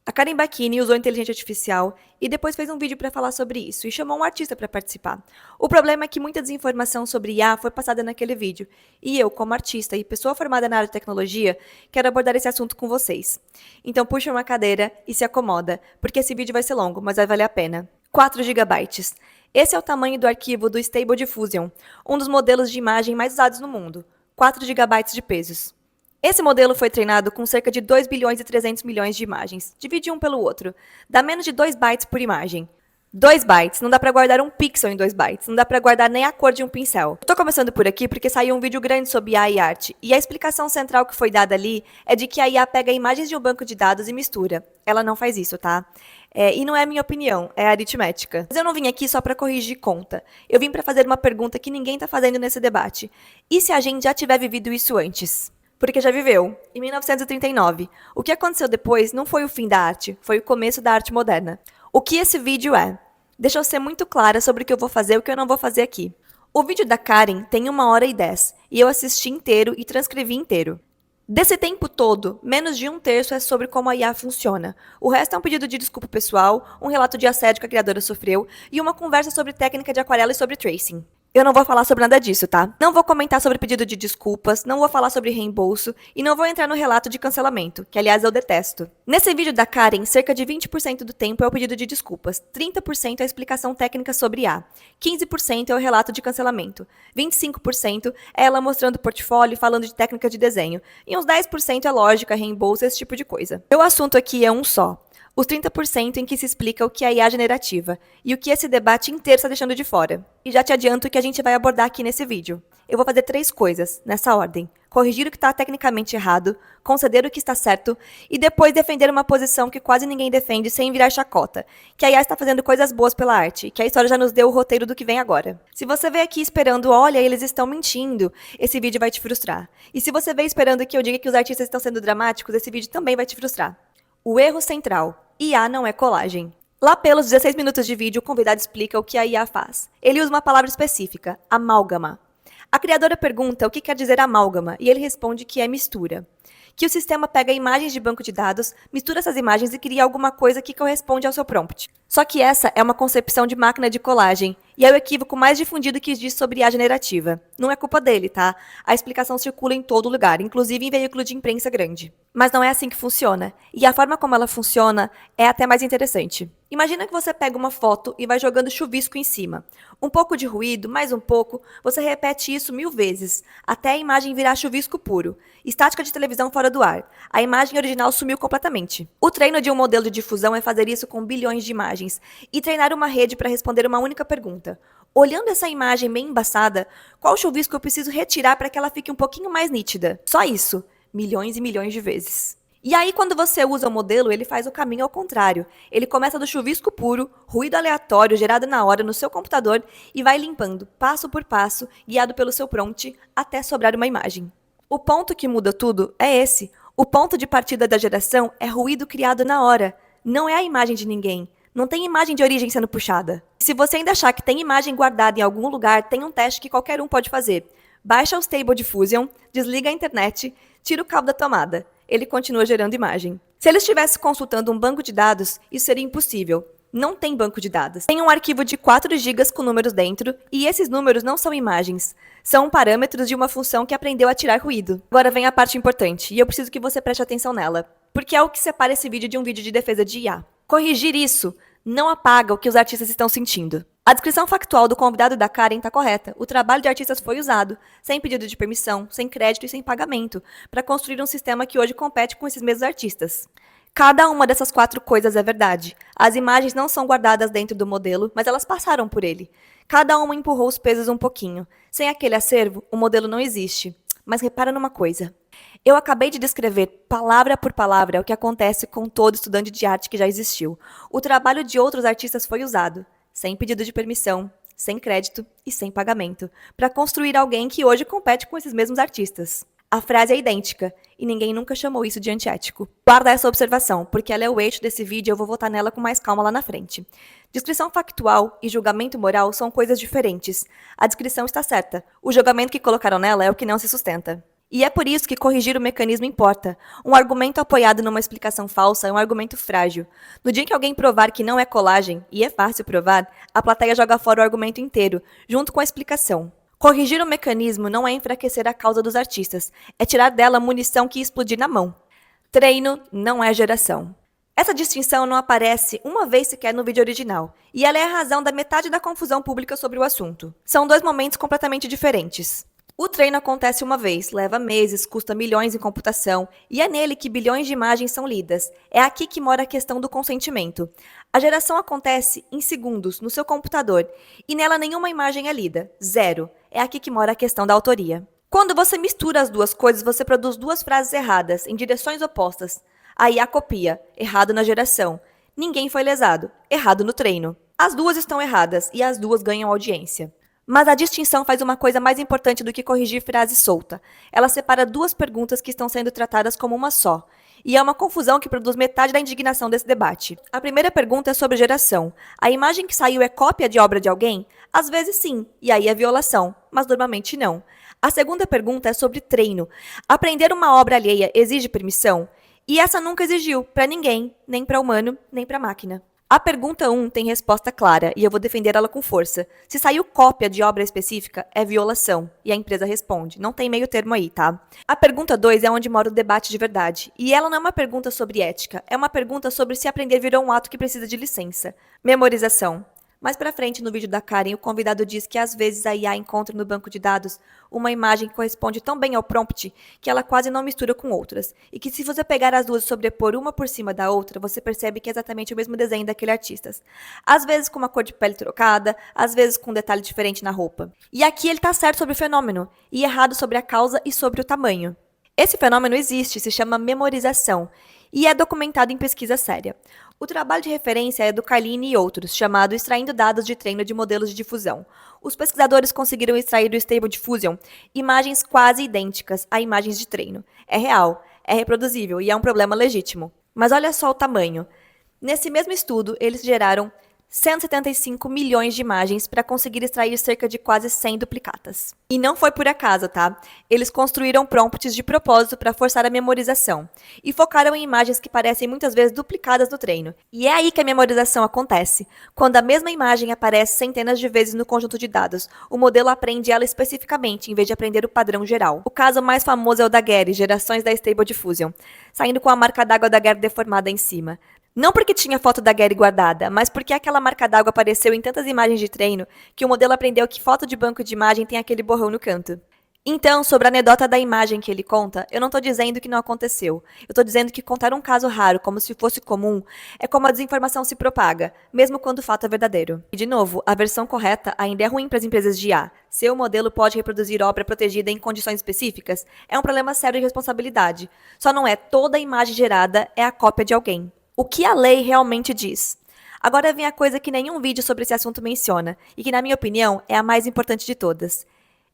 A Karen Bacchini usou inteligência artificial e depois fez um vídeo para falar sobre isso e chamou um artista para participar. O problema é que muita desinformação sobre IA foi passada naquele vídeo, e eu, como artista e pessoa formada na área de tecnologia, quero abordar esse assunto com vocês. Então puxa uma cadeira e se acomoda, porque esse vídeo vai ser longo, mas vai valer a pena. 4 GB. Esse é o tamanho do arquivo do Stable Diffusion, um dos modelos de imagem mais usados no mundo. 4 GB de pesos. Esse modelo foi treinado com cerca de 2 bilhões e 300 milhões de imagens. Divide um pelo outro. Dá menos de 2 bytes por imagem. 2 bytes, não dá para guardar um pixel em 2 bytes, não dá para guardar nem a cor de um pincel. Eu tô começando por aqui porque saiu um vídeo grande sobre IA e arte, e a explicação central que foi dada ali é de que a IA pega imagens de um banco de dados e mistura. Ela não faz isso, tá? E não é minha opinião, é aritmética. Mas eu não vim aqui só para corrigir conta. Eu vim para fazer uma pergunta que ninguém tá fazendo nesse debate. E se a gente já tiver vivido isso antes? Porque já viveu, em 1939. O que aconteceu depois não foi o fim da arte, foi o começo da arte moderna. O que esse vídeo é? Deixa eu ser muito clara sobre o que eu vou fazer e o que eu não vou fazer aqui. O vídeo da Karen tem 1h10, e eu assisti inteiro e transcrevi inteiro. Desse tempo todo, menos de 1/3 é sobre como a IA funciona. O resto é um pedido de desculpa pessoal, um relato de assédio que a criadora sofreu e uma conversa sobre técnica de aquarela e sobre tracing. Eu não vou falar sobre nada disso, tá? Não vou comentar sobre pedido de desculpas, não vou falar sobre reembolso e não vou entrar no relato de cancelamento, que aliás eu detesto. Nesse vídeo da Karen, cerca de 20% do tempo é o pedido de desculpas, 30% é a explicação técnica sobre IA, 15% é o relato de cancelamento, 25% é ela mostrando o portfólio e falando de técnica de desenho, e uns 10% é lógica, reembolso, esse tipo de coisa. Meu assunto aqui é um só. Os 30% em que se explica o que é IA generativa e o que esse debate inteiro está deixando de fora. E já te adianto que a gente vai abordar aqui nesse vídeo. Eu vou fazer 3 coisas, nessa ordem. Corrigir o que está tecnicamente errado, conceder o que está certo e depois defender uma posição que quase ninguém defende sem virar chacota, que a IA está fazendo coisas boas pela arte, que a história já nos deu o roteiro do que vem agora. Se você veio aqui esperando, olha, eles estão mentindo, esse vídeo vai te frustrar. E se você veio esperando que eu diga que os artistas estão sendo dramáticos, esse vídeo também vai te frustrar. O erro central. IA não é colagem. Lá pelos 16 minutos de vídeo, o convidado explica o que a IA faz. Ele usa uma palavra específica, amálgama. A criadora pergunta o que quer dizer amálgama, e ele responde que é mistura. Que o sistema pega imagens de banco de dados, mistura essas imagens e cria alguma coisa que corresponde ao seu prompt. Só que essa é uma concepção de máquina de colagem, e é o equívoco mais difundido que diz sobre IA generativa. Não é culpa dele, tá? A explicação circula em todo lugar, inclusive em veículo de imprensa grande. Mas não é assim que funciona, e a forma como ela funciona é até mais interessante. Imagina que você pega uma foto e vai jogando chuvisco em cima. Um pouco de ruído, mais um pouco, você repete isso 1000 vezes, até a imagem virar chuvisco puro. Estática de televisão fora do ar. A imagem original sumiu completamente. O treino de um modelo de difusão é fazer isso com bilhões de imagens e treinar uma rede para responder uma única pergunta. Olhando essa imagem bem embaçada, qual chuvisco eu preciso retirar para que ela fique um pouquinho mais nítida? Só isso. Milhões e milhões de vezes. E aí, quando você usa o modelo, ele faz o caminho ao contrário. Ele começa do chuvisco puro, ruído aleatório gerado na hora no seu computador e vai limpando, passo por passo, guiado pelo seu prompt, até sobrar uma imagem. O ponto que muda tudo é esse. O ponto de partida da geração é ruído criado na hora. Não é a imagem de ninguém. Não tem imagem de origem sendo puxada. Se você ainda achar que tem imagem guardada em algum lugar, tem um teste que qualquer um pode fazer. Baixa o Stable Diffusion, desliga a internet, tira o cabo da tomada. Ele continua gerando imagem. Se ele estivesse consultando um banco de dados, isso seria impossível. Não tem banco de dados. Tem um arquivo de 4 GB com números dentro, e esses números não são imagens. São parâmetros de uma função que aprendeu a tirar ruído. Agora vem a parte importante, e eu preciso que você preste atenção nela, porque é o que separa esse vídeo de um vídeo de defesa de IA. Corrigir isso não apaga o que os artistas estão sentindo. A descrição factual do convidado da Karen está correta. O trabalho de artistas foi usado, sem pedido de permissão, sem crédito e sem pagamento, para construir um sistema que hoje compete com esses mesmos artistas. Cada uma dessas 4 coisas é verdade. As imagens não são guardadas dentro do modelo, mas elas passaram por ele. Cada uma empurrou os pesos um pouquinho. Sem aquele acervo, o modelo não existe. Mas repara numa coisa. Eu acabei de descrever, palavra por palavra, o que acontece com todo estudante de arte que já existiu. O trabalho de outros artistas foi usado, sem pedido de permissão, sem crédito e sem pagamento, para construir alguém que hoje compete com esses mesmos artistas. A frase é idêntica, e ninguém nunca chamou isso de antiético. Guarda essa observação, porque ela é o eixo desse vídeo e eu vou voltar nela com mais calma lá na frente. Descrição factual e julgamento moral são coisas diferentes. A descrição está certa, o julgamento que colocaram nela é o que não se sustenta. E é por isso que corrigir o mecanismo importa. Um argumento apoiado numa explicação falsa é um argumento frágil. No dia que alguém provar que não é colagem, e é fácil provar, a plateia joga fora o argumento inteiro, junto com a explicação. Corrigir o mecanismo não é enfraquecer a causa dos artistas, é tirar dela a munição que ia explodir na mão. Treino não é geração. Essa distinção não aparece uma vez sequer no vídeo original, e ela é a razão da metade da confusão pública sobre o assunto. São dois momentos completamente diferentes. O treino acontece uma vez, leva meses, custa milhões em computação, e é nele que bilhões de imagens são lidas. É aqui que mora a questão do consentimento. A geração acontece em segundos, no seu computador, e nela nenhuma imagem é lida. Zero. É aqui que mora a questão da autoria. Quando você mistura as duas coisas, você produz duas frases erradas, em direções opostas. Aí há copia, errado na geração. Ninguém foi lesado, errado no treino. As duas estão erradas e as duas ganham audiência. Mas a distinção faz uma coisa mais importante do que corrigir frase solta. Ela separa duas perguntas que estão sendo tratadas como uma só. E é uma confusão que produz metade da indignação desse debate. A primeira pergunta é sobre geração. A imagem que saiu é cópia de obra de alguém? Às vezes sim, e aí é violação, mas normalmente não. A segunda pergunta é sobre treino. Aprender uma obra alheia exige permissão? E essa nunca exigiu, para ninguém, nem para humano, nem para máquina. A pergunta 1 tem resposta clara, e eu vou defender ela com força. Se saiu cópia de obra específica, é violação, e a empresa responde. Não tem meio termo aí, tá? A pergunta 2 é onde mora o debate de verdade, e ela não é uma pergunta sobre ética, é uma pergunta sobre se aprender virou um ato que precisa de licença. Memorização. Mais pra frente, no vídeo da Karen, o convidado diz que às vezes a IA encontra no banco de dados uma imagem que corresponde tão bem ao prompt que ela quase não mistura com outras, e que se você pegar as duas e sobrepor uma por cima da outra, você percebe que é exatamente o mesmo desenho daquele artista. Às vezes com uma cor de pele trocada, às vezes com um detalhe diferente na roupa. E aqui ele tá certo sobre o fenômeno, e errado sobre a causa e sobre o tamanho. Esse fenômeno existe, se chama memorização, e é documentado em pesquisa séria. O trabalho de referência é do Carlini e outros, chamado Extraindo Dados de Treino de Modelos de Difusão. Os pesquisadores conseguiram extrair do Stable Diffusion imagens quase idênticas a imagens de treino. É real, é reproduzível e é um problema legítimo. Mas olha só o tamanho. Nesse mesmo estudo, eles geraram 175 milhões de imagens para conseguir extrair cerca de quase 100 duplicatas. E não foi por acaso, tá? Eles construíram prompts de propósito para forçar a memorização. E focaram em imagens que parecem muitas vezes duplicadas no treino. E é aí que a memorização acontece. Quando a mesma imagem aparece centenas de vezes no conjunto de dados, o modelo aprende ela especificamente, em vez de aprender o padrão geral. O caso mais famoso é o da Getty, gerações da Stable Diffusion, saindo com a marca d'água da Getty deformada em cima. Não porque tinha foto da Getty guardada, mas porque aquela marca d'água apareceu em tantas imagens de treino que o modelo aprendeu que foto de banco de imagem tem aquele borrão no canto. Então, sobre a anedota da imagem que ele conta, eu não estou dizendo que não aconteceu. Eu estou dizendo que contar um caso raro como se fosse comum é como a desinformação se propaga, mesmo quando o fato é verdadeiro. E, de novo, a versão correta ainda é ruim para as empresas de IA. Seu modelo pode reproduzir obra protegida em condições específicas é um problema sério de responsabilidade. Só não é toda a imagem gerada é a cópia de alguém. O que a lei realmente diz? Agora vem a coisa que nenhum vídeo sobre esse assunto menciona, e que, na minha opinião, é a mais importante de todas.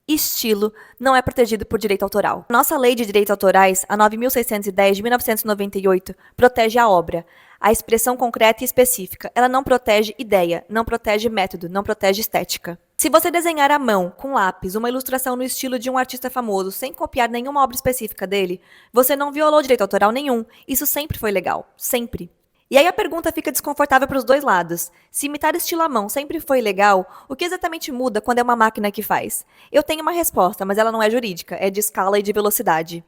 Estilo não é protegido por direito autoral. Nossa Lei de Direitos Autorais, a 9.610 de 1998, protege a obra, a expressão concreta e específica. Ela não protege ideia, não protege método, não protege estética. Se você desenhar à mão, com lápis, uma ilustração no estilo de um artista famoso, sem copiar nenhuma obra específica dele, você não violou direito autoral nenhum. Isso sempre foi legal. Sempre. E aí a pergunta fica desconfortável para os dois lados. Se imitar estilo à mão sempre foi legal, o que exatamente muda quando é uma máquina que faz? Eu tenho uma resposta, mas ela não é jurídica, é de escala e de velocidade.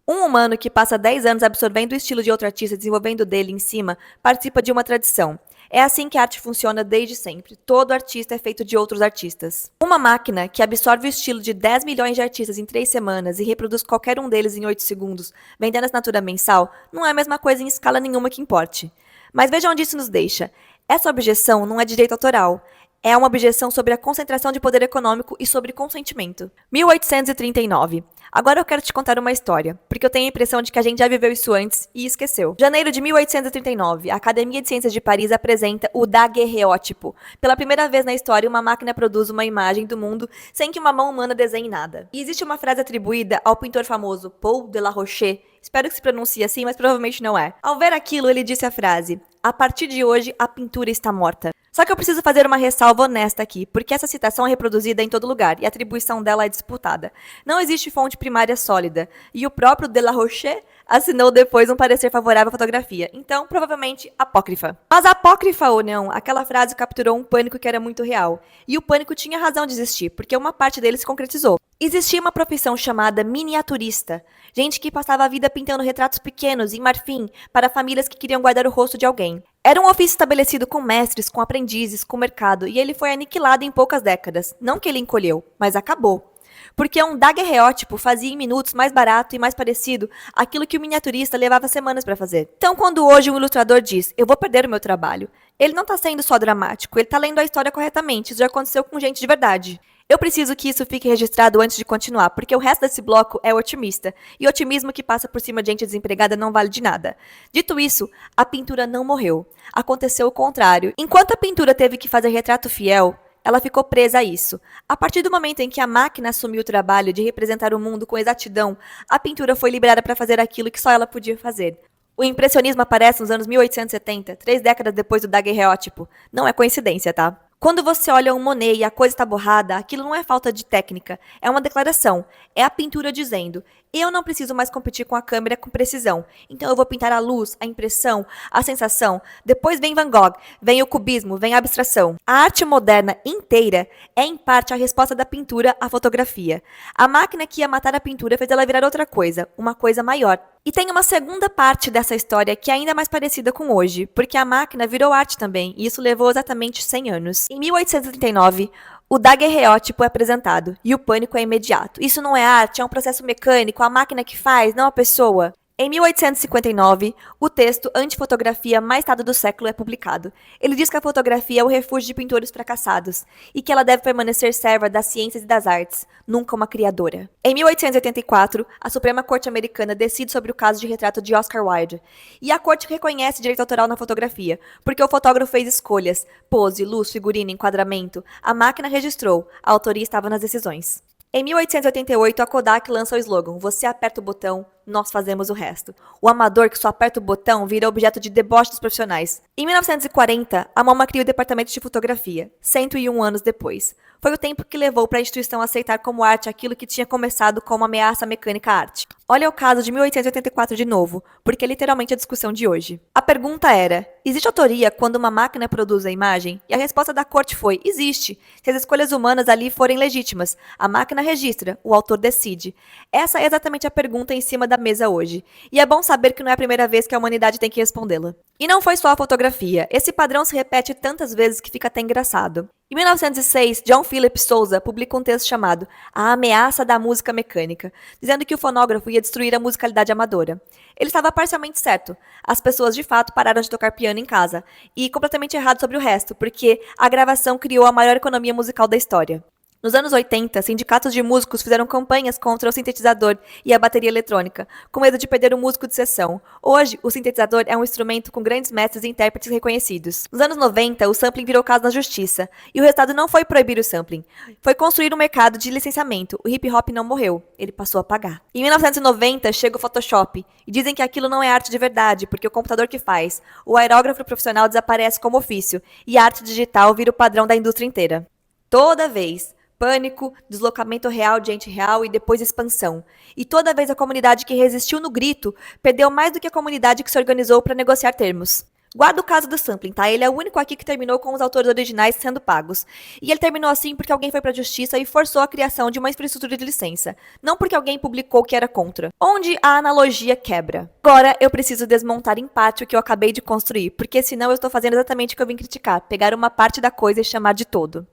Um humano que passa 10 anos absorvendo o estilo de outro artista e desenvolvendo dele em cima, participa de uma tradição. É assim que a arte funciona desde sempre. Todo artista é feito de outros artistas. Uma máquina que absorve o estilo de 10 milhões de artistas em 3 semanas e reproduz qualquer um deles em 8 segundos, vendendo assinatura mensal, não é a mesma coisa em escala nenhuma que importe. Mas veja onde isso nos deixa. Essa objeção não é direito autoral. É uma objeção sobre a concentração de poder econômico e sobre consentimento. 1839. Agora eu quero te contar uma história, porque eu tenho a impressão de que a gente já viveu isso antes e esqueceu. Janeiro de 1839, a Academia de Ciências de Paris apresenta o daguerreótipo. Pela primeira vez na história, uma máquina produz uma imagem do mundo sem que uma mão humana desenhe nada. E existe uma frase atribuída ao pintor famoso Paul de la Roche, espero que se pronuncie assim, mas provavelmente não é. Ao ver aquilo, ele disse a frase: "A partir de hoje, a pintura está morta." Só que eu preciso fazer uma ressalva honesta aqui, porque essa citação é reproduzida em todo lugar e a atribuição dela é disputada. Não existe fonte primária sólida, e o próprio De La Roche assinou depois um parecer favorável à fotografia, então provavelmente apócrifa. Mas apócrifa ou não, aquela frase capturou um pânico que era muito real, e o pânico tinha razão de existir, porque uma parte dele se concretizou. Existia uma profissão chamada miniaturista, gente que passava a vida pintando retratos pequenos em marfim para famílias que queriam guardar o rosto de alguém. Era um ofício estabelecido com mestres, com aprendizes, com mercado, e ele foi aniquilado em poucas décadas. Não que ele encolheu, mas acabou. Porque um daguerreótipo fazia em minutos mais barato e mais parecido aquilo que o miniaturista levava semanas para fazer. Então, quando hoje um ilustrador diz, eu vou perder o meu trabalho, ele não está sendo só dramático, ele está lendo a história corretamente, isso já aconteceu com gente de verdade. Eu preciso que isso fique registrado antes de continuar, porque o resto desse bloco é otimista, e otimismo que passa por cima de gente desempregada não vale de nada. Dito isso, a pintura não morreu. Aconteceu o contrário. Enquanto a pintura teve que fazer retrato fiel, ela ficou presa a isso. A partir do momento em que a máquina assumiu o trabalho de representar o mundo com exatidão, a pintura foi liberada para fazer aquilo que só ela podia fazer. O impressionismo aparece nos anos 1870, 3 décadas depois do daguerreótipo. Não é coincidência, tá? Quando você olha um Monet e a coisa está borrada, aquilo não é falta de técnica, é uma declaração. É a pintura dizendo, eu não preciso mais competir com a câmera com precisão, então eu vou pintar a luz, a impressão, a sensação. Depois vem Van Gogh, vem o cubismo, vem a abstração. A arte moderna inteira é, em parte, a resposta da pintura à fotografia. A máquina que ia matar a pintura fez ela virar outra coisa, uma coisa maior. E tem uma segunda parte dessa história que é ainda mais parecida com hoje, porque a máquina virou arte também, e isso levou exatamente 100 anos. Em 1839, o daguerreótipo é apresentado, e o pânico é imediato. Isso não é arte, é um processo mecânico, a máquina que faz, não a pessoa. Em 1859, o texto Antifotografia mais tarde do século é publicado. Ele diz que a fotografia é o refúgio de pintores fracassados e que ela deve permanecer serva das ciências e das artes, nunca uma criadora. Em 1884, a Suprema Corte Americana decide sobre o caso de retrato de Oscar Wilde, e a corte reconhece direito autoral na fotografia, porque o fotógrafo fez escolhas, pose, luz, figurino, enquadramento, a máquina registrou, a autoria estava nas decisões. Em 1888, a Kodak lança o slogan Você aperta o botão, nós fazemos o resto. O amador que só aperta o botão vira objeto de deboche dos profissionais. Em 1940, a MoMA cria o departamento de fotografia, 101 anos depois. Foi o tempo que levou para a instituição aceitar como arte aquilo que tinha começado como ameaça mecânica à arte. Olha o caso de 1884 de novo, porque é literalmente a discussão de hoje. A pergunta era, existe autoria quando uma máquina produz a imagem? E a resposta da corte foi, existe. Se as escolhas humanas ali forem legítimas, a máquina registra, o autor decide. Essa é exatamente a pergunta em cima da mesa hoje. E é bom saber que não é a primeira vez que a humanidade tem que respondê-la. E não foi só a fotografia. Esse padrão se repete tantas vezes que fica até engraçado. Em 1906, John Philip Sousa publica um texto chamado A Ameaça da Música Mecânica, dizendo que o fonógrafo ia destruir a musicalidade amadora. Ele estava parcialmente certo. As pessoas, de fato, pararam de tocar piano em casa. E completamente errado sobre o resto, porque a gravação criou a maior economia musical da história. Nos anos 80, sindicatos de músicos fizeram campanhas contra o sintetizador e a bateria eletrônica, com medo de perder o músico de sessão. Hoje, o sintetizador é um instrumento com grandes mestres e intérpretes reconhecidos. Nos anos 90, o sampling virou caso na justiça, e o resultado não foi proibir o sampling, foi construir um mercado de licenciamento. O hip hop não morreu, ele passou a pagar. Em 1990, chega o Photoshop, e dizem que aquilo não é arte de verdade, porque o computador que faz. O aerógrafo profissional desaparece como ofício, e a arte digital vira o padrão da indústria inteira. Toda vez. Pânico, deslocamento real de gente real e depois expansão. E toda vez a comunidade que resistiu no grito perdeu mais do que a comunidade que se organizou para negociar termos. Guarda o caso do sampling, tá? Ele é o único aqui que terminou com os autores originais sendo pagos. E ele terminou assim porque alguém foi para a justiça e forçou a criação de uma infraestrutura de licença. Não porque alguém publicou que era contra. Onde a analogia quebra. Agora eu preciso desmontar em parte o que eu acabei de construir, porque senão eu estou fazendo exatamente o que eu vim criticar, pegar uma parte da coisa e chamar de todo.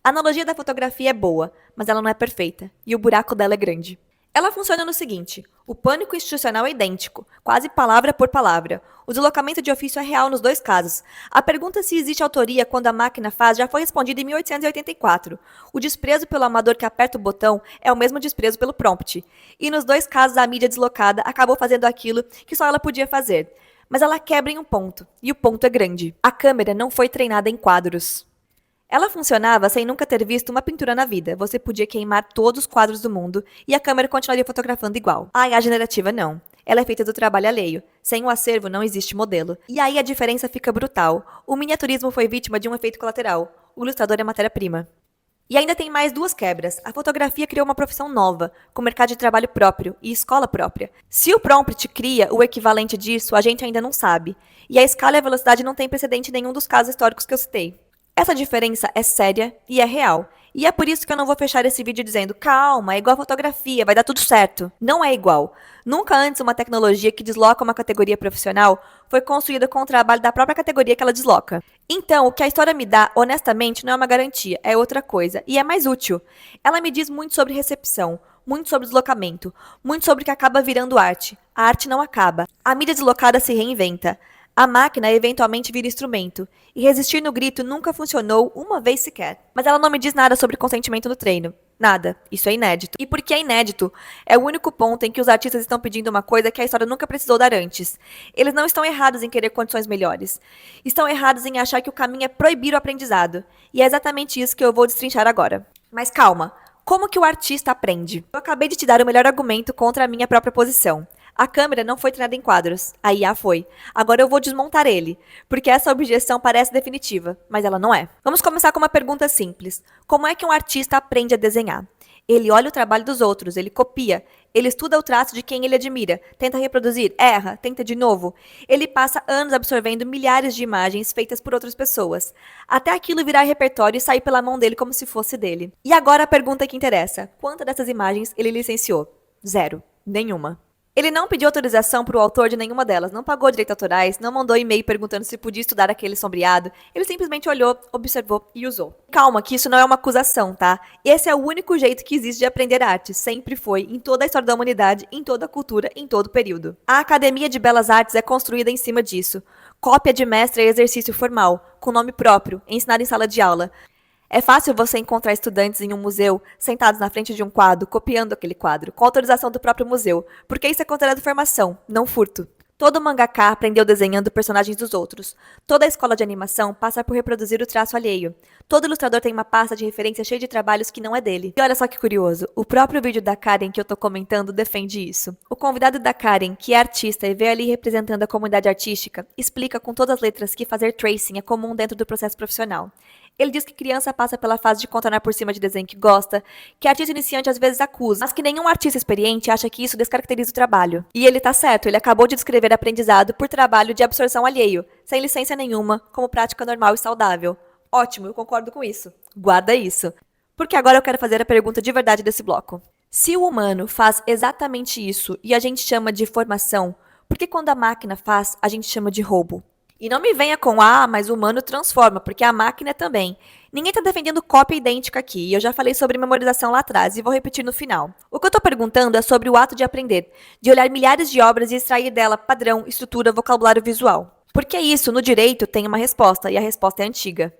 A analogia da fotografia é boa, mas ela não é perfeita, e o buraco dela é grande. Ela funciona no seguinte, o pânico institucional é idêntico, quase palavra por palavra. O deslocamento de ofício é real nos dois casos. A pergunta se existe autoria quando a máquina faz já foi respondida em 1884. O desprezo pelo amador que aperta o botão é o mesmo desprezo pelo prompt. E nos dois casos a mídia deslocada acabou fazendo aquilo que só ela podia fazer. Mas ela quebra em um ponto, e o ponto é grande. A câmera não foi treinada em quadros. Ela funcionava sem nunca ter visto uma pintura na vida. Você podia queimar todos os quadros do mundo e a câmera continuaria fotografando igual. A IA generativa não. Ela é feita do trabalho alheio. Sem o acervo não existe modelo. E aí a diferença fica brutal. O miniaturismo foi vítima de um efeito colateral. O ilustrador é matéria-prima. E ainda tem mais duas quebras. A fotografia criou uma profissão nova, com mercado de trabalho próprio e escola própria. Se o prompt cria o equivalente disso, a gente ainda não sabe. E a escala e a velocidade não têm precedente em nenhum dos casos históricos que eu citei. Essa diferença é séria e é real. E é por isso que eu não vou fechar esse vídeo dizendo calma, é igual a fotografia, vai dar tudo certo. Não é igual. Nunca antes uma tecnologia que desloca uma categoria profissional foi construída com o trabalho da própria categoria que ela desloca. Então, o que a história me dá, honestamente, não é uma garantia, é outra coisa. E é mais útil. Ela me diz muito sobre recepção, muito sobre deslocamento, muito sobre o que acaba virando arte. A arte não acaba. A mídia deslocada se reinventa. A máquina eventualmente vira instrumento, e resistir no grito nunca funcionou uma vez sequer. Mas ela não me diz nada sobre consentimento no treino. Nada. Isso é inédito. E porque é inédito, é o único ponto em que os artistas estão pedindo uma coisa que a história nunca precisou dar antes. Eles não estão errados em querer condições melhores. Estão errados em achar que o caminho é proibir o aprendizado. E é exatamente isso que eu vou destrinchar agora. Mas calma. Como que o artista aprende? Eu acabei de te dar o melhor argumento contra a minha própria posição. A câmera não foi treinada em quadros. A IA foi. Agora eu vou desmontar ele, porque essa objeção parece definitiva, mas ela não é. Vamos começar com uma pergunta simples. Como é que um artista aprende a desenhar? Ele olha o trabalho dos outros, ele copia, ele estuda o traço de quem ele admira, tenta reproduzir, erra, tenta de novo. Ele passa anos absorvendo milhares de imagens feitas por outras pessoas, até aquilo virar repertório e sair pela mão dele como se fosse dele. E agora a pergunta que interessa. Quantas dessas imagens ele licenciou? 0. Nenhuma. Ele não pediu autorização para o autor de nenhuma delas, não pagou direitos autorais, não mandou e-mail perguntando se podia estudar aquele sombreado. Ele simplesmente olhou, observou e usou. Calma, que isso não é uma acusação, tá? Esse é o único jeito que existe de aprender arte. Sempre foi, em toda a história da humanidade, em toda a cultura, em todo o período. A Academia de Belas Artes é construída em cima disso. Cópia de mestre é exercício formal, com nome próprio, ensinado em sala de aula. É fácil você encontrar estudantes em um museu sentados na frente de um quadro, copiando aquele quadro, com autorização do próprio museu, porque isso é considerado formação, não furto. Todo mangaka aprendeu desenhando personagens dos outros. Toda escola de animação passa por reproduzir o traço alheio. Todo ilustrador tem uma pasta de referência cheia de trabalhos que não é dele. E olha só que curioso, o próprio vídeo da Karen que eu tô comentando defende isso. O convidado da Karen, que é artista e veio ali representando a comunidade artística, explica com todas as letras que fazer tracing é comum dentro do processo profissional. Ele diz que criança passa pela fase de contornar por cima de desenho que gosta, que artista iniciante às vezes acusa, mas que nenhum artista experiente acha que isso descaracteriza o trabalho. E ele tá certo, ele acabou de descrever aprendizado por trabalho de absorção alheio, sem licença nenhuma, como prática normal e saudável. Ótimo, eu concordo com isso. Guarda isso. Porque agora eu quero fazer a pergunta de verdade desse bloco. Se o humano faz exatamente isso e a gente chama de formação, por que quando a máquina faz, a gente chama de roubo? E não me venha com, mas o humano transforma, porque a máquina é também. Ninguém está defendendo cópia idêntica aqui, e eu já falei sobre memorização lá atrás, e vou repetir no final. O que eu estou perguntando é sobre o ato de aprender, de olhar milhares de obras e extrair dela padrão, estrutura, vocabulário visual. Porque isso, no direito, tem uma resposta, e a resposta é antiga.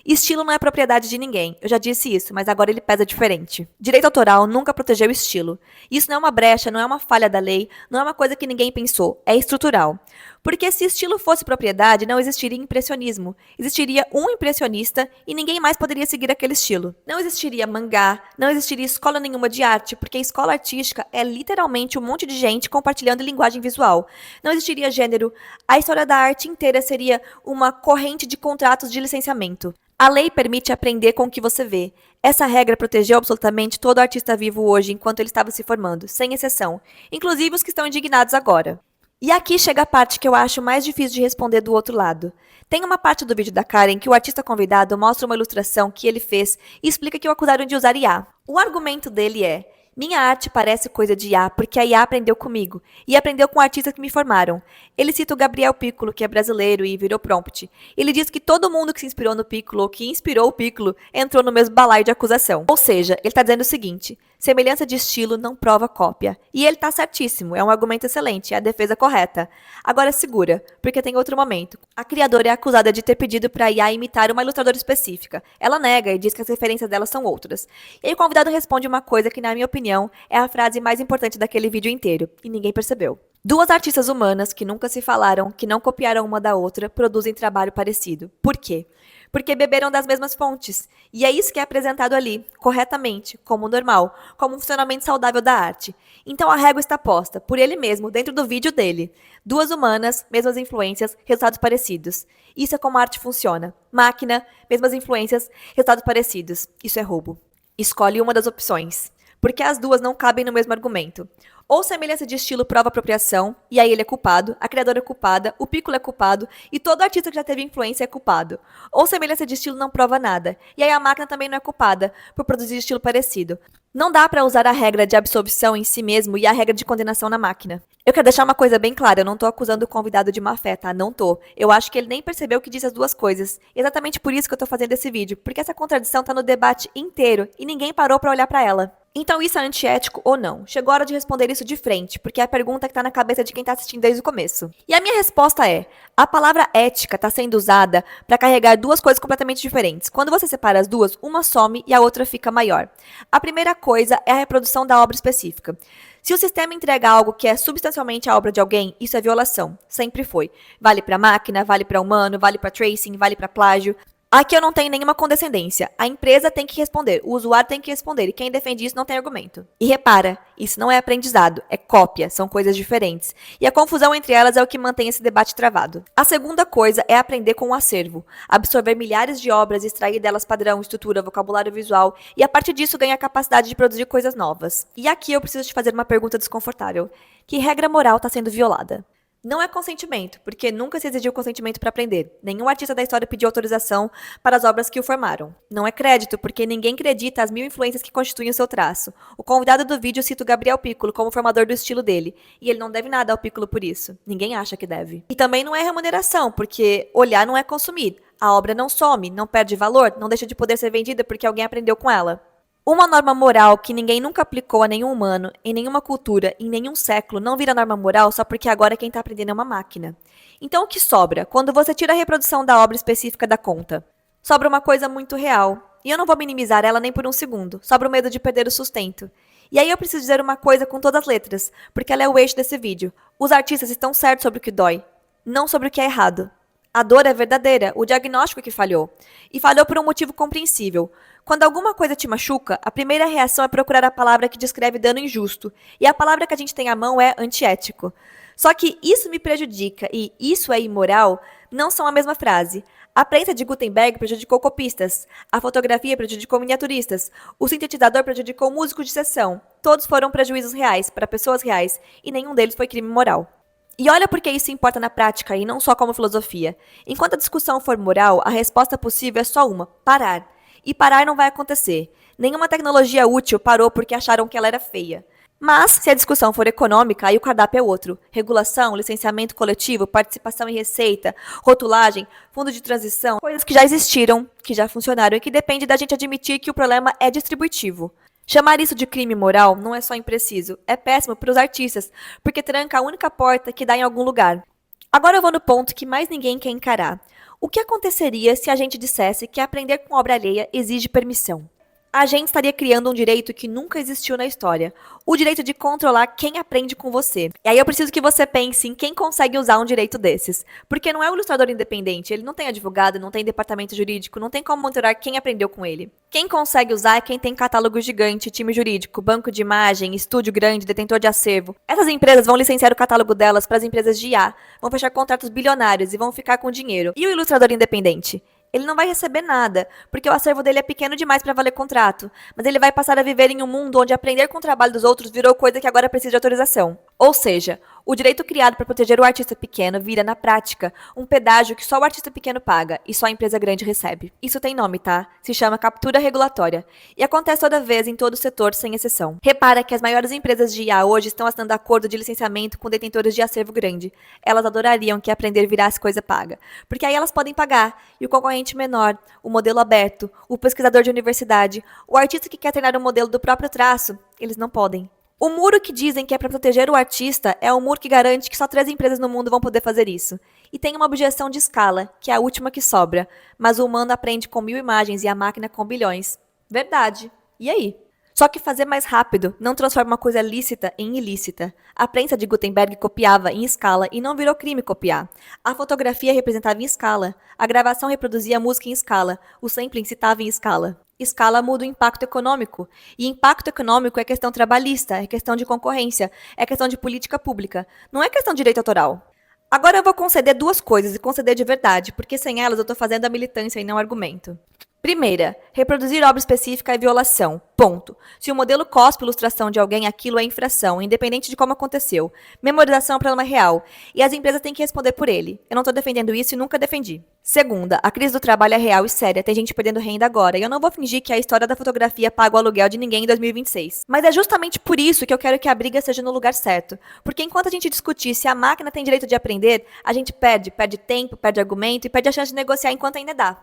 Estilo não é propriedade de ninguém. Eu já disse isso, mas agora ele pesa diferente. Direito autoral nunca protegeu o estilo. Isso não é uma brecha, não é uma falha da lei, não é uma coisa que ninguém pensou. É estrutural. Porque se estilo fosse propriedade, não existiria impressionismo. Existiria um impressionista e ninguém mais poderia seguir aquele estilo. Não existiria mangá, não existiria escola nenhuma de arte, porque a escola artística é literalmente um monte de gente compartilhando linguagem visual. Não existiria gênero. A história da arte inteira seria uma corrente de contratos de licenciamento. A lei permite aprender com o que você vê. Essa regra protegeu absolutamente todo artista vivo hoje enquanto ele estava se formando, sem exceção, inclusive os que estão indignados agora. E aqui chega a parte que eu acho mais difícil de responder do outro lado. Tem uma parte do vídeo da Karen que o artista convidado mostra uma ilustração que ele fez e explica que o acusaram de usar IA. O argumento dele é: minha arte parece coisa de IA porque a IA aprendeu comigo e aprendeu com artistas que me formaram. Ele cita o Gabriel Piccolo, que é brasileiro e virou prompt. Ele diz que todo mundo que se inspirou no Piccolo ou que inspirou o Piccolo entrou no mesmo balaio de acusação. Ou seja, ele está dizendo o seguinte: semelhança de estilo não prova cópia. E ele está certíssimo, é um argumento excelente, é a defesa correta. Agora segura, porque tem outro momento. A criadora é acusada de ter pedido para a IA imitar uma ilustradora específica. Ela nega e diz que as referências dela são outras. E aí o convidado responde uma coisa que, na minha opinião, é a frase mais importante daquele vídeo inteiro, e ninguém percebeu. Duas artistas humanas que nunca se falaram, que não copiaram uma da outra, produzem trabalho parecido. Por quê? Porque beberam das mesmas fontes. E é isso que é apresentado ali, corretamente, como normal, como um funcionamento saudável da arte. Então a régua está posta, por ele mesmo, dentro do vídeo dele. Duas humanas, mesmas influências, resultados parecidos. Isso é como a arte funciona. Máquina, mesmas influências, resultados parecidos. Isso é roubo. Escolhe uma das opções, porque as duas não cabem no mesmo argumento. Ou semelhança de estilo prova apropriação, e aí ele é culpado, a criadora é culpada, o Piccolo é culpado, e todo artista que já teve influência é culpado. Ou semelhança de estilo não prova nada, e aí a máquina também não é culpada, por produzir estilo parecido. Não dá pra usar a regra de absorção em si mesmo e a regra de condenação na máquina. Eu quero deixar uma coisa bem clara, eu não tô acusando o convidado de má fé, tá? Não tô. Eu acho que ele nem percebeu que disse as duas coisas. Exatamente por isso que eu tô fazendo esse vídeo, porque essa contradição tá no debate inteiro, e ninguém parou pra olhar pra ela. Então isso é antiético ou não? Chegou a hora de responder isso de frente, porque é a pergunta que tá na cabeça de quem tá assistindo desde o começo. E a minha resposta é: a palavra ética tá sendo usada para carregar duas coisas completamente diferentes. Quando você separa as duas, uma some e a outra fica maior. A primeira coisa é a reprodução da obra específica. Se o sistema entrega algo que é substancialmente a obra de alguém, isso é violação. Sempre foi. Vale para máquina, vale para humano, vale para tracing, vale para plágio. Aqui eu não tenho nenhuma condescendência. A empresa tem que responder, o usuário tem que responder, e quem defende isso não tem argumento. E repara, isso não é aprendizado, é cópia, são coisas diferentes. E a confusão entre elas é o que mantém esse debate travado. A segunda coisa é aprender com o acervo, absorver milhares de obras, extrair delas padrão, estrutura, vocabulário visual, e a partir disso ganhar a capacidade de produzir coisas novas. E aqui eu preciso te fazer uma pergunta desconfortável. Que regra moral está sendo violada? Não é consentimento, porque nunca se exigiu consentimento para aprender. Nenhum artista da história pediu autorização para as obras que o formaram. Não é crédito, porque ninguém acredita as mil influências que constituem o seu traço. O convidado do vídeo cita o Gabriel Piccolo como formador do estilo dele, e ele não deve nada ao Piccolo por isso. Ninguém acha que deve. E também não é remuneração, porque olhar não é consumir. A obra não some, não perde valor, não deixa de poder ser vendida porque alguém aprendeu com ela. Uma norma moral que ninguém nunca aplicou a nenhum humano, em nenhuma cultura, em nenhum século, não vira norma moral só porque agora quem está aprendendo é uma máquina. Então o que sobra, quando você tira a reprodução da obra específica da conta? Sobra uma coisa muito real. E eu não vou minimizar ela nem por um segundo. Sobra o medo de perder o sustento. E aí eu preciso dizer uma coisa com todas as letras, porque ela é o eixo desse vídeo. Os artistas estão certos sobre o que dói, não sobre o que é errado. A dor é verdadeira, o diagnóstico é que falhou. E falhou por um motivo compreensível. Quando alguma coisa te machuca, a primeira reação é procurar a palavra que descreve dano injusto. E a palavra que a gente tem à mão é antiético. Só que isso me prejudica e isso é imoral não são a mesma frase. A prensa de Gutenberg prejudicou copistas. A fotografia prejudicou miniaturistas. O sintetizador prejudicou músicos de sessão. Todos foram prejuízos reais, para pessoas reais. E nenhum deles foi crime moral. E olha porque isso importa na prática e não só como filosofia. Enquanto a discussão for moral, a resposta possível é só uma: parar. E parar não vai acontecer. Nenhuma tecnologia útil parou porque acharam que ela era feia. Mas, se a discussão for econômica, aí o cardápio é outro. Regulação, licenciamento coletivo, participação em receita, rotulagem, fundo de transição, coisas que já existiram, que já funcionaram e que depende da gente admitir que o problema é distributivo. Chamar isso de crime moral não é só impreciso, é péssimo para os artistas, porque tranca a única porta que dá em algum lugar. Agora eu vou no ponto que mais ninguém quer encarar. O que aconteceria se a gente dissesse que aprender com obra alheia exige permissão? A gente estaria criando um direito que nunca existiu na história. O direito de controlar quem aprende com você. E aí eu preciso que você pense em quem consegue usar um direito desses. Porque não é o ilustrador independente, ele não tem advogado, não tem departamento jurídico, não tem como monitorar quem aprendeu com ele. Quem consegue usar é quem tem catálogo gigante, time jurídico, banco de imagem, estúdio grande, detentor de acervo. Essas empresas vão licenciar o catálogo delas para as empresas de IA, vão fechar contratos bilionários e vão ficar com dinheiro. E o ilustrador independente? Ele não vai receber nada, porque o acervo dele é pequeno demais para valer contrato, mas ele vai passar a viver em um mundo onde aprender com o trabalho dos outros virou coisa que agora precisa de autorização. Ou seja, o direito criado para proteger o artista pequeno vira, na prática, um pedágio que só o artista pequeno paga e só a empresa grande recebe. Isso tem nome, tá? Se chama captura regulatória. E acontece toda vez em todo o setor, sem exceção. Repara que as maiores empresas de IA hoje estão assinando acordo de licenciamento com detentores de acervo grande. Elas adorariam que aprender virasse coisa paga, porque aí elas podem pagar, e o concorrente menor, o modelo aberto, o pesquisador de universidade, o artista que quer treinar um modelo do próprio traço, eles não podem. O muro que dizem que é para proteger o artista é o muro que garante que só 3 empresas no mundo vão poder fazer isso. E tem uma objeção de escala, que é a última que sobra. Mas o humano aprende com 1000 imagens e a máquina com bilhões. Verdade. E aí? Só que fazer mais rápido não transforma uma coisa lícita em ilícita. A prensa de Gutenberg copiava em escala e não virou crime copiar. A fotografia representava em escala. A gravação reproduzia a música em escala. O sampling citava em escala. Escala muda o impacto econômico. E impacto econômico é questão trabalhista, é questão de concorrência, é questão de política pública. Não é questão de direito autoral. Agora eu vou conceder duas coisas, e conceder de verdade, porque sem elas eu estou fazendo a militância e não argumento. Primeira, reproduzir obra específica é violação. Ponto. Se o modelo cospe ilustração de alguém, aquilo é infração, independente de como aconteceu. Memorização é um problema real, e as empresas têm que responder por ele. Eu não estou defendendo isso e nunca defendi. Segunda, a crise do trabalho é real e séria, tem gente perdendo renda agora, e eu não vou fingir que a história da fotografia paga o aluguel de ninguém em 2026. Mas é justamente por isso que eu quero que a briga seja no lugar certo. Porque enquanto a gente discutir se a máquina tem direito de aprender, a gente perde tempo, perde argumento e perde a chance de negociar enquanto ainda dá.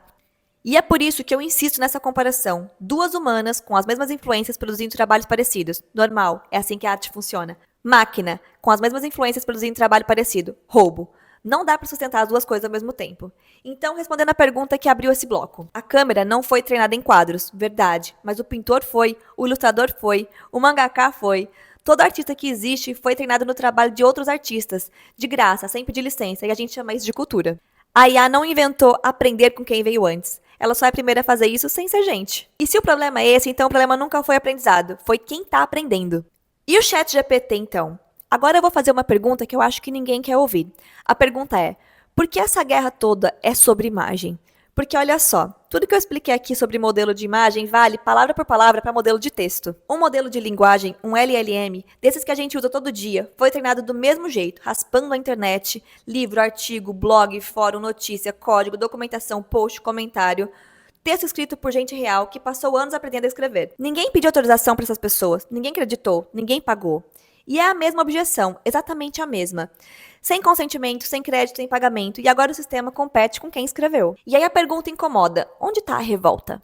E é por isso que eu insisto nessa comparação. Duas humanas com as mesmas influências produzindo trabalhos parecidos. Normal, é assim que a arte funciona. Máquina, com as mesmas influências produzindo trabalho parecido. Roubo. Não dá para sustentar as duas coisas ao mesmo tempo. Então, respondendo a pergunta que abriu esse bloco. A câmera não foi treinada em quadros, verdade. Mas o pintor foi, o ilustrador foi, o mangaka foi. Todo artista que existe foi treinado no trabalho de outros artistas. De graça, sem pedir licença, e a gente chama isso de cultura. A IA não inventou aprender com quem veio antes. Ela só é a primeira a fazer isso sem ser gente. E se o problema é esse, então o problema nunca foi aprendizado. Foi quem tá aprendendo. E o ChatGPT, então? Agora eu vou fazer uma pergunta que eu acho que ninguém quer ouvir. A pergunta é, por que essa guerra toda é sobre imagem? Porque olha só, tudo que eu expliquei aqui sobre modelo de imagem vale palavra por palavra para modelo de texto. Um modelo de linguagem, um LLM, desses que a gente usa todo dia, foi treinado do mesmo jeito, raspando a internet, livro, artigo, blog, fórum, notícia, código, documentação, post, comentário, texto escrito por gente real que passou anos aprendendo a escrever. Ninguém pediu autorização para essas pessoas, ninguém acreditou, ninguém pagou. E é a mesma objeção, exatamente a mesma. Sem consentimento, sem crédito, sem pagamento, e agora o sistema compete com quem escreveu. E aí a pergunta incomoda, onde está a revolta?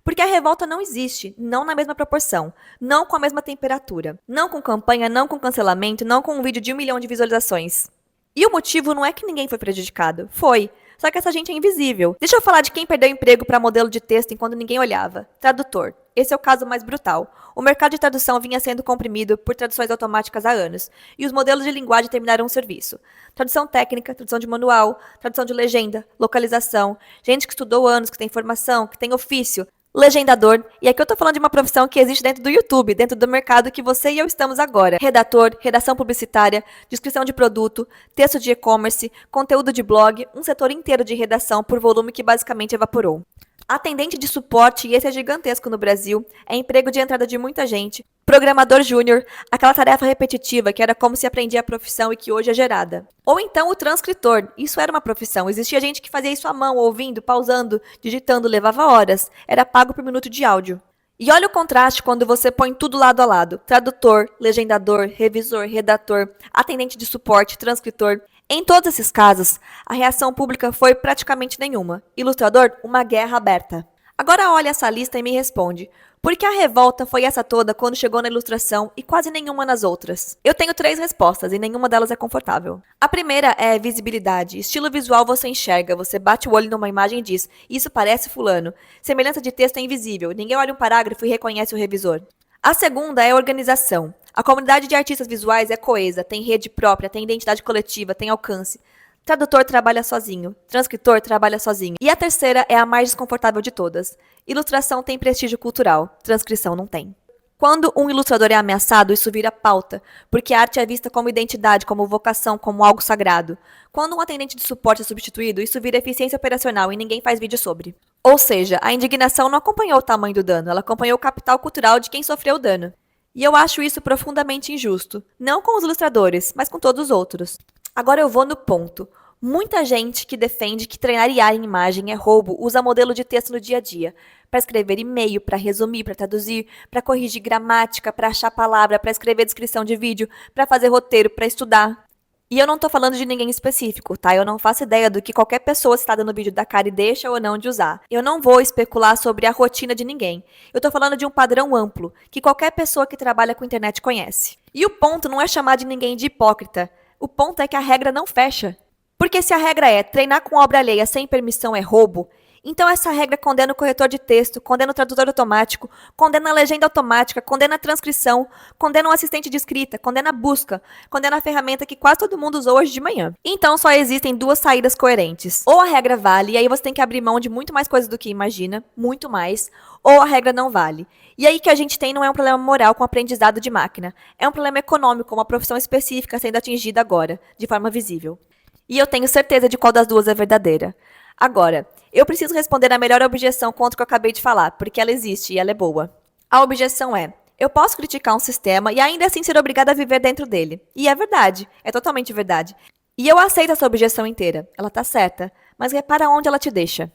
Porque a revolta não existe, não na mesma proporção, não com a mesma temperatura, não com campanha, não com cancelamento, não com um vídeo de 1 milhão de visualizações. E o motivo não é que ninguém foi prejudicado, foi. Só que essa gente é invisível. Deixa eu falar de quem perdeu emprego para modelo de texto enquanto ninguém olhava. Tradutor. Esse é o caso mais brutal. O mercado de tradução vinha sendo comprimido por traduções automáticas há anos, e os modelos de linguagem terminaram o serviço. Tradução técnica, tradução de manual, tradução de legenda, localização, gente que estudou anos, que tem formação, que tem ofício, legendador, e aqui eu tô falando de uma profissão que existe dentro do YouTube, dentro do mercado que você e eu estamos agora. Redator, redação publicitária, descrição de produto, texto de e-commerce, conteúdo de blog, um setor inteiro de redação por volume que basicamente evaporou. Atendente de suporte, e esse é gigantesco no Brasil, é emprego de entrada de muita gente. Programador júnior, aquela tarefa repetitiva que era como se aprendia a profissão e que hoje é gerada. Ou então o transcritor, isso era uma profissão, existia gente que fazia isso à mão, ouvindo, pausando, digitando, levava horas, era pago por minuto de áudio. E olha o contraste quando você põe tudo lado a lado. Tradutor, legendador, revisor, redator, atendente de suporte, transcritor. Em todos esses casos, a reação pública foi praticamente nenhuma. Ilustrador, uma guerra aberta. Agora olha essa lista e me responde. Por que a revolta foi essa toda quando chegou na ilustração e quase nenhuma nas outras? Eu tenho 3 respostas e nenhuma delas é confortável. A primeira é visibilidade. Estilo visual você enxerga, você bate o olho numa imagem e diz, isso parece fulano. Semelhança de texto é invisível, ninguém olha um parágrafo e reconhece o revisor. A segunda é organização. A comunidade de artistas visuais é coesa, tem rede própria, tem identidade coletiva, tem alcance. Tradutor trabalha sozinho, transcritor trabalha sozinho. E a terceira é a mais desconfortável de todas. Ilustração tem prestígio cultural, transcrição não tem. Quando um ilustrador é ameaçado, isso vira pauta, porque a arte é vista como identidade, como vocação, como algo sagrado. Quando um atendente de suporte é substituído, isso vira eficiência operacional e ninguém faz vídeo sobre. Ou seja, a indignação não acompanhou o tamanho do dano, ela acompanhou o capital cultural de quem sofreu o dano. E eu acho isso profundamente injusto, não com os ilustradores, mas com todos os outros. Agora eu vou no ponto. Muita gente que defende que treinar IA em imagem é roubo usa modelo de texto no dia a dia. Para escrever e-mail, para resumir, para traduzir, para corrigir gramática, para achar palavra, para escrever descrição de vídeo, para fazer roteiro, para estudar. E eu não tô falando de ninguém específico, tá? Eu não faço ideia do que qualquer pessoa está dando vídeo da cara e deixa ou não de usar. Eu não vou especular sobre a rotina de ninguém. Eu tô falando de um padrão amplo, que qualquer pessoa que trabalha com internet conhece. E o ponto não é chamar de ninguém de hipócrita. O ponto é que a regra não fecha. Porque se a regra é treinar com obra alheia sem permissão é roubo, Então essa regra condena o corretor de texto, condena o tradutor automático, condena a legenda automática, condena a transcrição, condena o assistente de escrita, condena a busca, condena a ferramenta que quase todo mundo usou hoje de manhã. Então só existem duas saídas coerentes. Ou a regra vale, e aí você tem que abrir mão de muito mais coisas do que imagina, muito mais, ou a regra não vale. E aí que a gente tem não é um problema moral com aprendizado de máquina, é um problema econômico, uma profissão específica sendo atingida agora, de forma visível. E eu tenho certeza de qual das duas é verdadeira. Agora, eu preciso responder a melhor objeção contra o que eu acabei de falar, porque ela existe e ela é boa. A objeção é: eu posso criticar um sistema e ainda assim ser obrigada a viver dentro dele. E é verdade, é totalmente verdade. E eu aceito essa objeção inteira, ela tá certa, mas repara onde ela te deixa.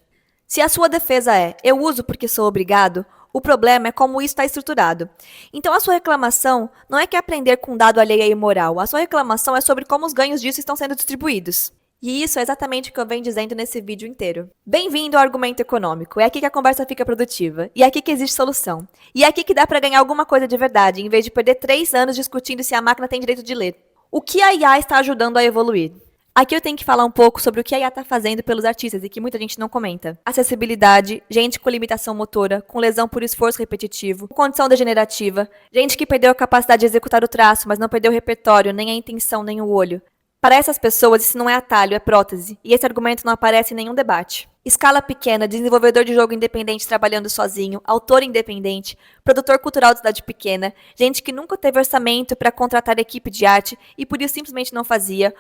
Se a sua defesa é: eu uso porque sou obrigado, o problema é como isso está estruturado. Então a sua reclamação não é que aprender com dado alheio é imoral, a sua reclamação é sobre como os ganhos disso estão sendo distribuídos. E isso é exatamente o que eu venho dizendo nesse vídeo inteiro. Bem-vindo ao argumento econômico. É aqui que a conversa fica produtiva. E é aqui que existe solução. E é aqui que dá pra ganhar alguma coisa de verdade, em vez de perder 3 anos discutindo se a máquina tem direito de ler. O que a IA está ajudando a evoluir? Aqui eu tenho que falar um pouco sobre o que a IA está fazendo pelos artistas e que muita gente não comenta. Acessibilidade, gente com limitação motora, com lesão por esforço repetitivo, com condição degenerativa, gente que perdeu a capacidade de executar o traço, mas não perdeu o repertório, nem a intenção, nem o olho. Para essas pessoas, isso não é atalho, é prótese, e esse argumento não aparece em nenhum debate. Escala pequena, desenvolvedor de jogo independente trabalhando sozinho, autor independente, produtor cultural de cidade pequena, gente que nunca teve orçamento para contratar equipe de arte e por isso simplesmente não fazia.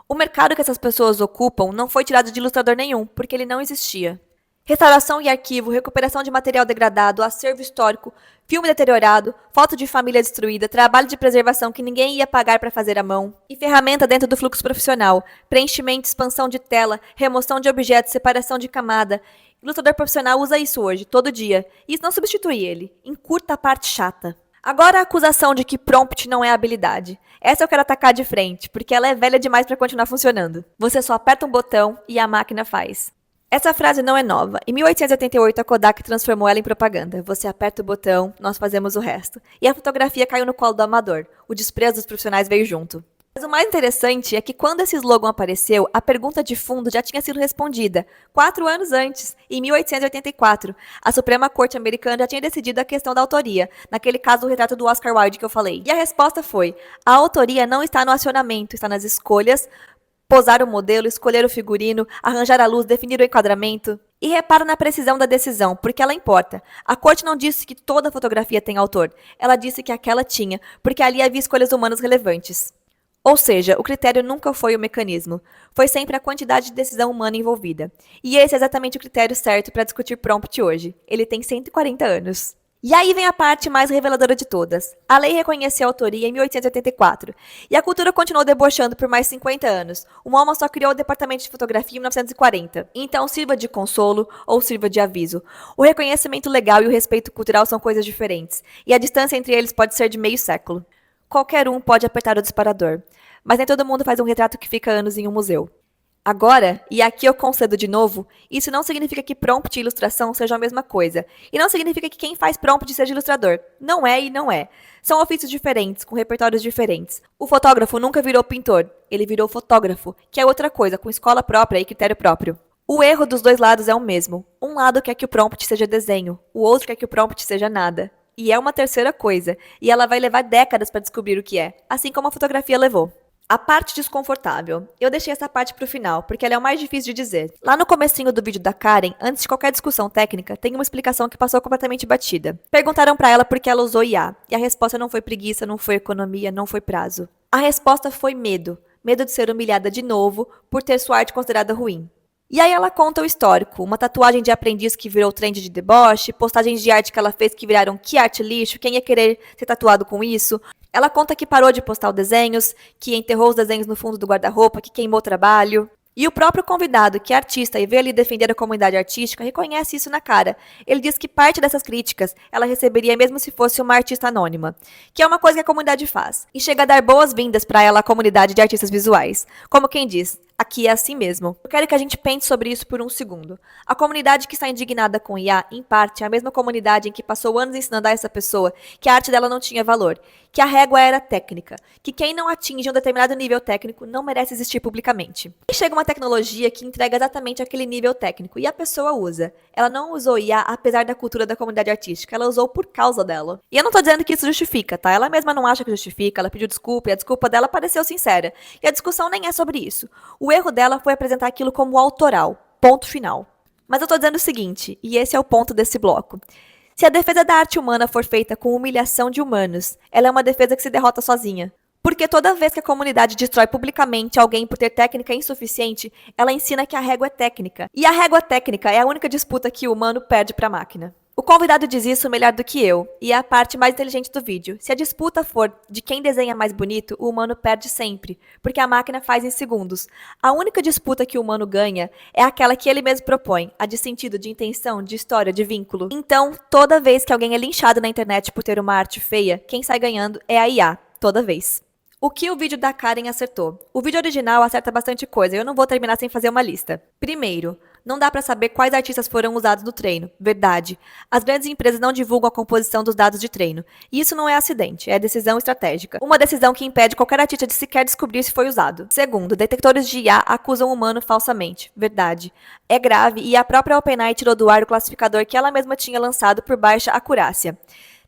O mercado que essas pessoas ocupam não foi tirado de ilustrador nenhum, porque ele não existia. Restauração e arquivo, recuperação de material degradado, acervo histórico, filme deteriorado, foto de família destruída, trabalho de preservação que ninguém ia pagar para fazer à mão, e ferramenta dentro do fluxo profissional, preenchimento, expansão de tela, remoção de objetos, separação de camada. Ilustrador profissional usa isso hoje, todo dia, e isso não substitui ele, encurta a parte chata. Agora a acusação de que prompt não é habilidade. Essa eu quero atacar de frente, porque ela é velha demais para continuar funcionando. Você só aperta um botão e a máquina faz. Essa frase não é nova. Em 1888, a Kodak transformou ela em propaganda. Você aperta o botão, nós fazemos o resto. E a fotografia caiu no colo do amador. O desprezo dos profissionais veio junto. Mas o mais interessante é que quando esse slogan apareceu, a pergunta de fundo já tinha sido respondida 4 anos antes, em 1884. A Suprema Corte Americana já tinha decidido a questão da autoria, naquele caso do retrato do Oscar Wilde que eu falei. E a resposta foi: a autoria não está no acionamento, está nas escolhas, posar o modelo, escolher o figurino, arranjar a luz, definir o enquadramento. E repara na precisão da decisão, porque ela importa. A corte não disse que toda fotografia tem autor. Ela disse que aquela tinha, porque ali havia escolhas humanas relevantes. Ou seja, o critério nunca foi o mecanismo. Foi sempre a quantidade de decisão humana envolvida. E esse é exatamente o critério certo para discutir prompt hoje. Ele tem 140 anos. E aí vem a parte mais reveladora de todas. A lei reconheceu a autoria em 1884, e a cultura continuou debochando por mais 50 anos. O MoMA só criou o departamento de fotografia em 1940. Então sirva de consolo ou sirva de aviso. O reconhecimento legal e o respeito cultural são coisas diferentes, e a distância entre eles pode ser de meio século. Qualquer um pode apertar o disparador, mas nem todo mundo faz um retrato que fica anos em um museu. Agora, e aqui eu concedo de novo, isso não significa que prompt e ilustração sejam a mesma coisa. E não significa que quem faz prompt seja ilustrador. Não é e não é. São ofícios diferentes, com repertórios diferentes. O fotógrafo nunca virou pintor, ele virou fotógrafo, que é outra coisa, com escola própria e critério próprio. O erro dos dois lados é o mesmo. Um lado quer que o prompt seja desenho, o outro quer que o prompt seja nada. E é uma terceira coisa, e ela vai levar décadas para descobrir o que é, assim como a fotografia levou. A parte desconfortável. Eu deixei essa parte pro final, porque ela é o mais difícil de dizer. Lá no comecinho do vídeo da Karen, antes de qualquer discussão técnica, tem uma explicação que passou completamente batida. Perguntaram pra ela por que ela usou IA, e a resposta não foi preguiça, não foi economia, não foi prazo. A resposta foi medo. Medo de ser humilhada de novo por ter sua arte considerada ruim. E aí ela conta o histórico, uma tatuagem de aprendiz que virou trend de deboche, postagens de arte que ela fez que viraram que arte lixo, quem ia querer ser tatuado com isso. Ela conta que parou de postar os desenhos, que enterrou os desenhos no fundo do guarda-roupa, que queimou o trabalho. E o próprio convidado, que é artista e veio ali defender a comunidade artística, reconhece isso na cara. Ele diz que parte dessas críticas ela receberia mesmo se fosse uma artista anônima, que é uma coisa que a comunidade faz. E chega a dar boas-vindas para ela a comunidade de artistas visuais. Como quem diz, aqui é assim mesmo. Eu quero que a gente pense sobre isso por um segundo. A comunidade que está indignada com IA, em parte, é a mesma comunidade em que passou anos ensinando a essa pessoa que a arte dela não tinha valor. que a régua era técnica, que quem não atinge um determinado nível técnico não merece existir publicamente. E chega uma tecnologia que entrega exatamente aquele nível técnico, e a pessoa usa. Ela não usou IA apesar da cultura da comunidade artística, ela usou por causa dela. E eu não tô dizendo que isso justifica, tá? Ela mesma não acha que justifica, ela pediu desculpa, e a desculpa dela pareceu sincera. E a discussão nem é sobre isso. O erro dela foi apresentar aquilo como autoral. Ponto final. Mas eu tô dizendo o seguinte, e esse é o ponto desse bloco. Se a defesa da arte humana for feita com humilhação de humanos, ela é uma defesa que se derrota sozinha. Porque toda vez que a comunidade destrói publicamente alguém por ter técnica insuficiente, ela ensina que a régua é técnica. E a régua técnica é a única disputa que o humano perde para a máquina. O convidado diz isso melhor do que eu, e é a parte mais inteligente do vídeo. Se a disputa for de quem desenha mais bonito, o humano perde sempre, porque a máquina faz em segundos. A única disputa que o humano ganha é aquela que ele mesmo propõe, a de sentido, de intenção, de história, de vínculo. Então, toda vez que alguém é linchado na internet por ter uma arte feia, quem sai ganhando é a IA, toda vez. O que o vídeo da Karen acertou? O vídeo original acerta bastante coisa, eu não vou terminar sem fazer uma lista. Primeiro, não dá pra saber quais artistas foram usados no treino. Verdade. As grandes empresas não divulgam a composição dos dados de treino. E isso não é acidente, é decisão estratégica. Uma decisão que impede qualquer artista de sequer descobrir se foi usado. Segundo, detectores de IA acusam o humano falsamente. Verdade. É grave e a própria OpenAI tirou do ar o classificador que ela mesma tinha lançado por baixa acurácia.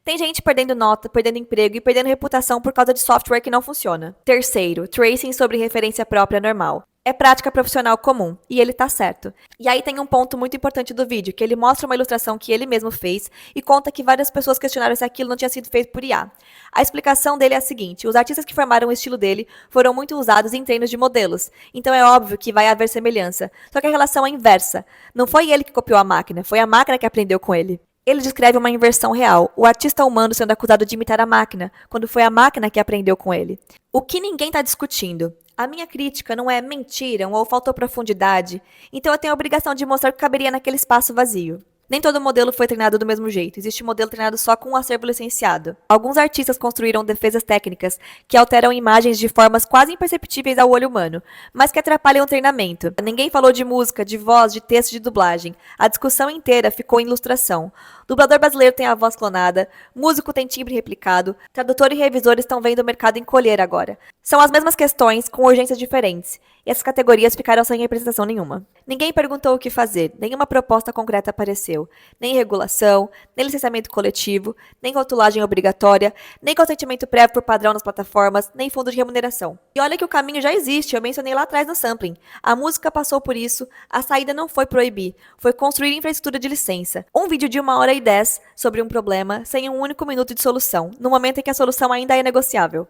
Tem gente perdendo nota, perdendo emprego e perdendo reputação por causa de software que não funciona. Terceiro, tracing sobre referência própria normal. É prática profissional comum, e ele tá certo. E aí tem um ponto muito importante do vídeo, que ele mostra uma ilustração que ele mesmo fez e conta que várias pessoas questionaram se aquilo não tinha sido feito por IA. A explicação dele é a seguinte, os artistas que formaram o estilo dele foram muito usados em treinos de modelos, então é óbvio que vai haver semelhança. Só que a relação é inversa. Não foi ele que copiou a máquina, foi a máquina que aprendeu com ele. Ele descreve uma inversão real, o artista humano sendo acusado de imitar a máquina, quando foi a máquina que aprendeu com ele. O que ninguém está discutindo. A minha crítica não é mentiram ou faltou profundidade, então eu tenho a obrigação de mostrar o que caberia naquele espaço vazio. Nem todo modelo foi treinado do mesmo jeito, existe modelo treinado só com um acervo licenciado. Alguns artistas construíram defesas técnicas que alteram imagens de formas quase imperceptíveis ao olho humano, mas que atrapalham o treinamento. Ninguém falou de música, de voz, de texto, de dublagem. A discussão inteira ficou em ilustração. Dublador brasileiro tem a voz clonada, músico tem timbre replicado, tradutor e revisor estão vendo o mercado encolher agora. São as mesmas questões, com urgências diferentes, e essas categorias ficaram sem representação nenhuma. Ninguém perguntou o que fazer, nenhuma proposta concreta apareceu, nem regulação, nem licenciamento coletivo, nem rotulagem obrigatória, nem consentimento prévio por padrão nas plataformas, nem fundo de remuneração. E olha que o caminho já existe, eu mencionei lá atrás no sampling. A música passou por isso, a saída não foi proibir, foi construir infraestrutura de licença. Um vídeo de 1h10 sobre um problema, sem um único minuto de solução, no momento em que a solução ainda é negociável.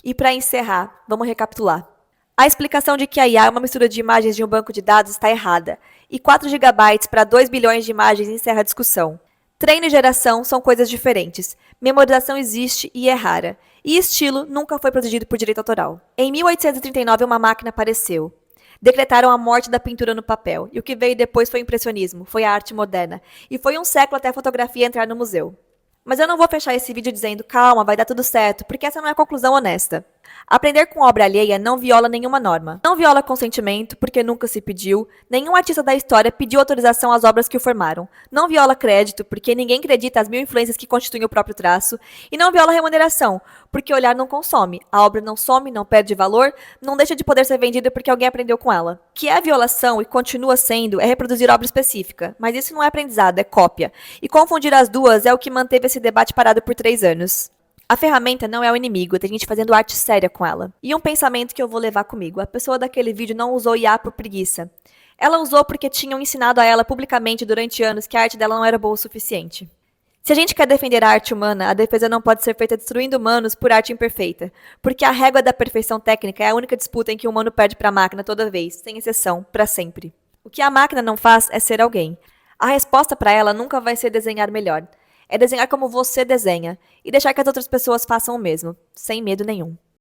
E para encerrar, vamos recapitular. A explicação de que a IA é uma mistura de imagens de um banco de dados está errada, e 4 GB para 2 bilhões de imagens encerra a discussão. Treino e geração são coisas diferentes. Memorização existe e é rara. E estilo nunca foi protegido por direito autoral. Em 1839, uma máquina apareceu. Decretaram a morte da pintura no papel, e o que veio depois foi o impressionismo, foi a arte moderna, e foi um século até a fotografia entrar no museu. Mas eu não vou fechar esse vídeo dizendo, calma, vai dar tudo certo, porque essa não é a conclusão honesta. Aprender com obra alheia não viola nenhuma norma. Não viola consentimento, porque nunca se pediu. Nenhum artista da história pediu autorização às obras que o formaram. Não viola crédito, porque ninguém acredita às 1000 influências que constituem o próprio traço. E não viola remuneração, porque olhar não consome. A obra não some, não perde valor, não deixa de poder ser vendida porque alguém aprendeu com ela. O que é violação e continua sendo é reproduzir obra específica. Mas isso não é aprendizado, é cópia. E confundir as duas é o que manteve esse debate parado por 3 anos. A ferramenta não é o inimigo, tem gente fazendo arte séria com ela. E um pensamento que eu vou levar comigo, a pessoa daquele vídeo não usou IA por preguiça. Ela usou porque tinham ensinado a ela publicamente durante anos que a arte dela não era boa o suficiente. Se a gente quer defender a arte humana, a defesa não pode ser feita destruindo humanos por arte imperfeita. Porque a régua da perfeição técnica é a única disputa em que o humano perde para a máquina toda vez, sem exceção, para sempre. O que a máquina não faz é ser alguém. A resposta para ela nunca vai ser desenhar melhor. É desenhar como você desenha e deixar que as outras pessoas façam o mesmo, sem medo nenhum.